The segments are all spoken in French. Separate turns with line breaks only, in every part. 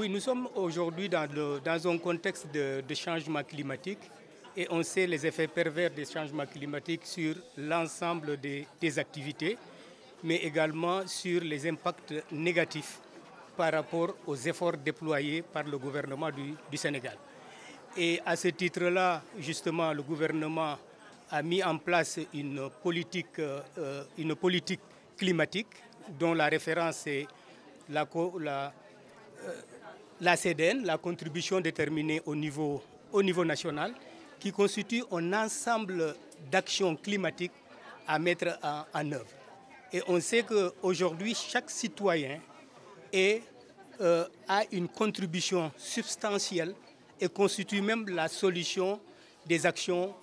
Oui, nous sommes aujourd'hui dans un contexte de changement climatique et on sait les effets pervers des changements climatiques sur l'ensemble des activités, mais également sur les impacts négatifs par rapport aux efforts déployés par le gouvernement du Sénégal. Et à ce titre-là, justement, le gouvernement a mis en place une politique climatique dont la référence est la CDN, la contribution déterminée au niveau national, qui constitue un ensemble d'actions climatiques à mettre en œuvre. Et on sait qu'aujourd'hui, chaque citoyen a une contribution substantielle et constitue même la solution des actions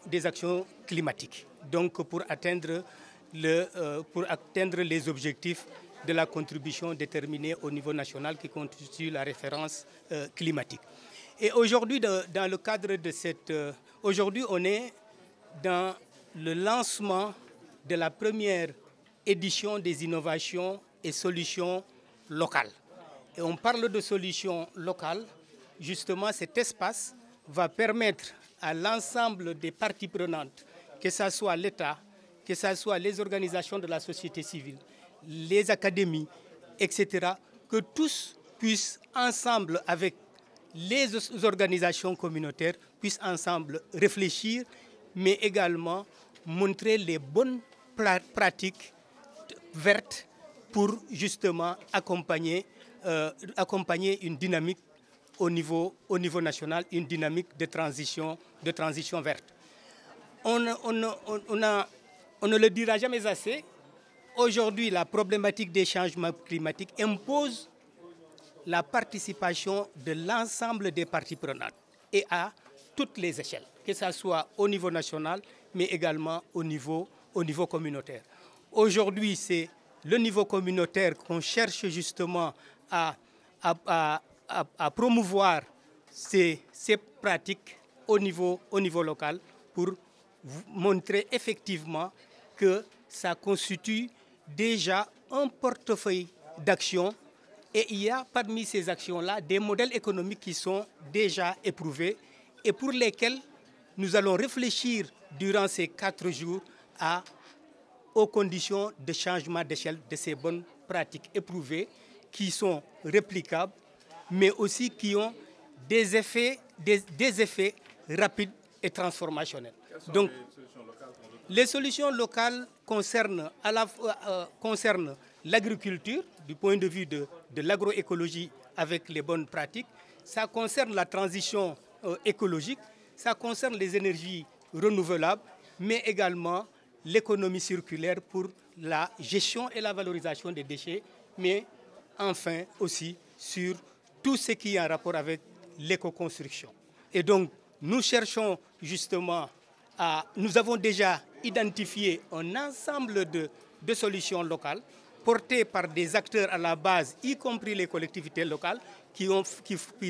climatiques. Donc pour atteindre les objectifs de la contribution déterminée au niveau national qui constitue la référence climatique. Et aujourd'hui, dans le cadre de aujourd'hui, on est dans le lancement de la première édition des innovations et solutions locales. Et on parle de solutions locales. Justement, cet espace va permettre à l'ensemble des parties prenantes, que ce soit l'État, que ce soit les organisations de la société civile, les académies, etc., que tous puissent ensemble, avec les organisations communautaires, puissent ensemble réfléchir, mais également montrer les bonnes pratiques vertes pour justement accompagner une dynamique au niveau national, une dynamique de transition verte. On ne le dira jamais assez. Aujourd'hui, la problématique des changements climatiques impose la participation de l'ensemble des parties prenantes et à toutes les échelles, que ce soit au niveau national, mais également au niveau communautaire. Aujourd'hui, c'est le niveau communautaire qu'on cherche justement à promouvoir ces pratiques au niveau local pour montrer effectivement que ça constitue déjà un portefeuille d'actions et il y a parmi ces actions-là des modèles économiques qui sont déjà éprouvés et pour lesquels nous allons réfléchir durant ces 4 jours aux conditions de changement d'échelle de ces bonnes pratiques éprouvées qui sont réplicables, mais aussi qui ont des effets rapides et transformationnels. Donc, les solutions locales concernent l'agriculture du point de vue de l'agroécologie avec les bonnes pratiques. Ça concerne la transition écologique, ça concerne les énergies renouvelables, mais également l'économie circulaire pour la gestion et la valorisation des déchets, mais enfin aussi sur tout ce qui est en rapport avec l'éco-construction. Et donc, nous cherchons justement nous avons déjà identifié un ensemble de solutions locales portées par des acteurs à la base, y compris les collectivités locales, qui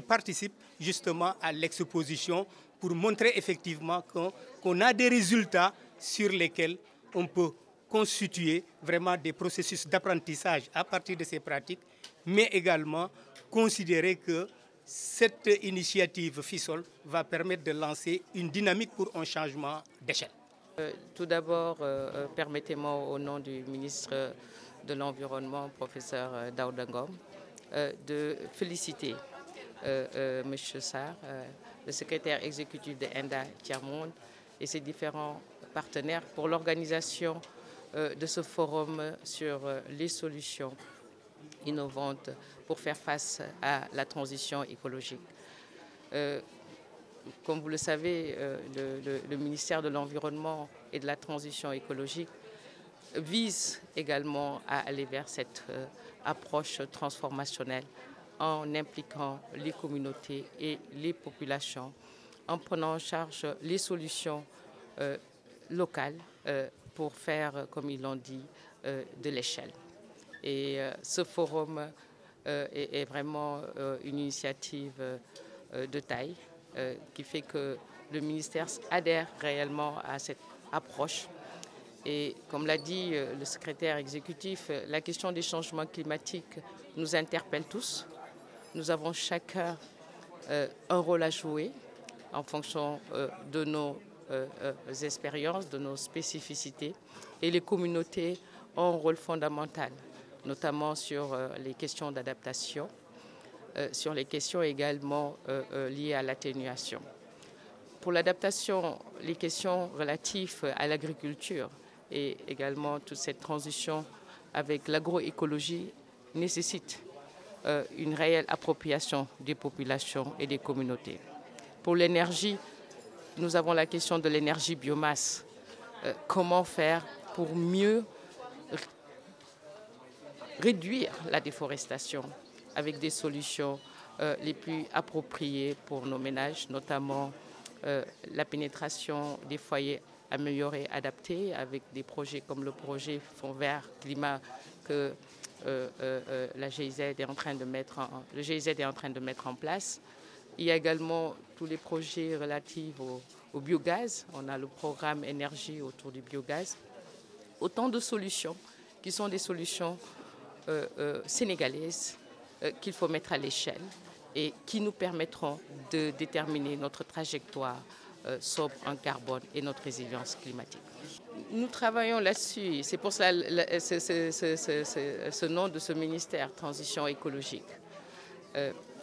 participent justement à l'exposition pour montrer effectivement qu'on a des résultats sur lesquels on peut constituer vraiment des processus d'apprentissage à partir de ces pratiques, mais également considérer que cette initiative FISOL va permettre de lancer une dynamique pour un changement d'échelle.
Tout d'abord, permettez-moi au nom du ministre de l'Environnement, professeur Daouda Ngom, de féliciter M. Sarr, le secrétaire exécutif de ENDA Tiers-Monde et ses différents partenaires pour l'organisation de ce forum sur les solutions innovantes pour faire face à la transition écologique. Comme vous le savez, le ministère de l'Environnement et de la Transition écologique vise également à aller vers cette approche transformationnelle en impliquant les communautés et les populations, en prenant en charge les solutions locales pour faire, comme ils l'ont dit, de l'échelle. Et ce forum est vraiment une initiative de taille qui fait que le ministère adhère réellement à cette approche. Et comme l'a dit le secrétaire exécutif, la question des changements climatiques nous interpelle tous. nous avons chacun un rôle à jouer en fonction de nos expériences, de nos spécificités. Et les communautés ont un rôle fondamental, notamment sur les questions d'adaptation, sur les questions également liées à l'atténuation. Pour l'adaptation, les questions relatives à l'agriculture et également toute cette transition avec l'agroécologie nécessitent une réelle appropriation des populations et des communautés. Pour l'énergie, nous avons la question de l'énergie biomasse. Comment faire pour mieux réduire la déforestation avec des solutions les plus appropriées pour nos ménages, notamment la pénétration des foyers améliorés, adaptés, avec des projets comme le projet Fonds vert climat que le GIZ est en train de mettre en place. Il y a également tous les projets relatifs au biogaz. On a le programme énergie autour du biogaz. Autant de solutions qui sont des solutions sénégalaises qu'il faut mettre à l'échelle et qui nous permettront de déterminer notre trajectoire sobre en carbone et notre résilience climatique. Nous travaillons là-dessus. C'est pour ça ce nom de ce ministère, Transition écologique.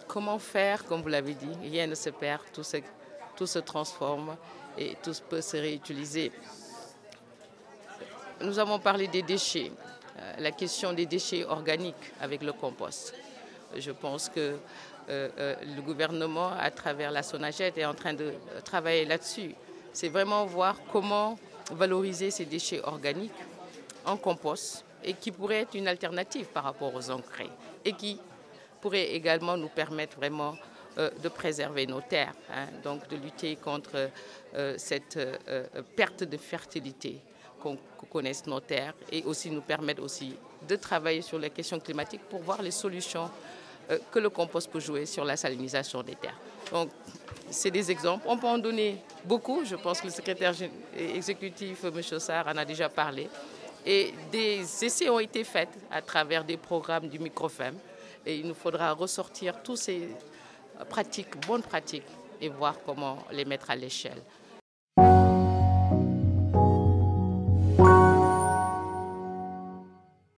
Comment faire, comme vous l'avez dit, rien ne se perd, tout se transforme et tout peut se réutiliser. Nous avons parlé des déchets, la question des déchets organiques avec le compost. Je pense que le gouvernement, à travers la SONAGED, est en train de travailler là-dessus. C'est vraiment voir comment valoriser ces déchets organiques en compost et qui pourrait être une alternative par rapport aux engrais et qui pourrait également nous permettre vraiment de préserver nos terres, donc de lutter contre cette perte de fertilité qu'on connaisse nos terres et aussi nous permettre aussi de travailler sur les questions climatiques pour voir les solutions que le compost peut jouer sur la salinisation des terres. Donc, c'est des exemples. On peut en donner beaucoup. Je pense que le secrétaire exécutif, M. Sarr, en a déjà parlé. Et des essais ont été faits à travers des programmes du Microfem. Et il nous faudra ressortir toutes ces pratiques, bonnes pratiques, et voir comment les mettre à l'échelle.